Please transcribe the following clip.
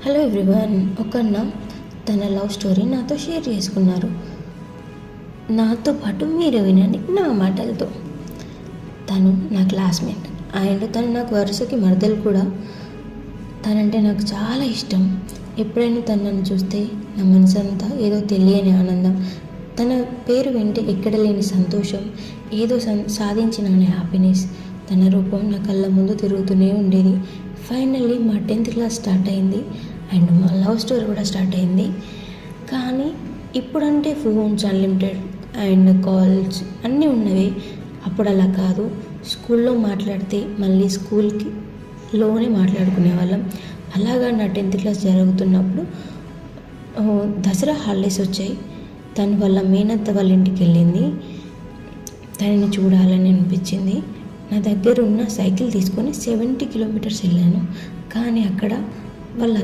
Hello everyone. ఒకన్న తన love story నాతో share చేసుకున్నారు. నాతో పాటు మీరు వినండి నా మాటలతో. తను నా క్లాస్మేట్ అండ్ తను నాకు వరుసకి మరదలు కూడా. తనంటే నాకు చాలా ఇష్టం. ఎప్పుడైనా తను నన్ను చూస్తే నా మనసంతా ఏదో తెలియని ఆనందం, తన పేరు వింటే ఎక్కడ లేని సంతోషం, ఏదో సాధించిన అనే హ్యాపీనెస్, తన రూపం నా కళ్ళ ముందు తిరుగుతూనే ఉండేది. ఫైనల్లీ మా 10th క్లాస్ స్టార్ట్ అయింది అండ్ మా లవ్ స్టోరీ కూడా స్టార్ట్ అయింది. కానీ ఇప్పుడంటే ఫోన్స్ అన్లిమిటెడ్ అండ్ కాల్స్ అన్నీ ఉన్నవి. అప్పుడు అలా కాదు. స్కూల్లో మాట్లాడితే మళ్ళీ స్కూల్లోనే మాట్లాడుకునే వాళ్ళం. అలాగా నా 10th క్లాస్ జరుగుతున్నప్పుడు దసరా హాలిడేస్ వచ్చాయి. తను వాళ్ళ మేనత్త వాళ్ళ ఇంటికి వెళ్ళింది. తనని చూడాలని అనిపించింది. నా దగ్గర ఉన్న సైకిల్ తీసుకొని 70 కిలోమీటర్స్ వెళ్ళాను. కానీ అక్కడ వాళ్ళ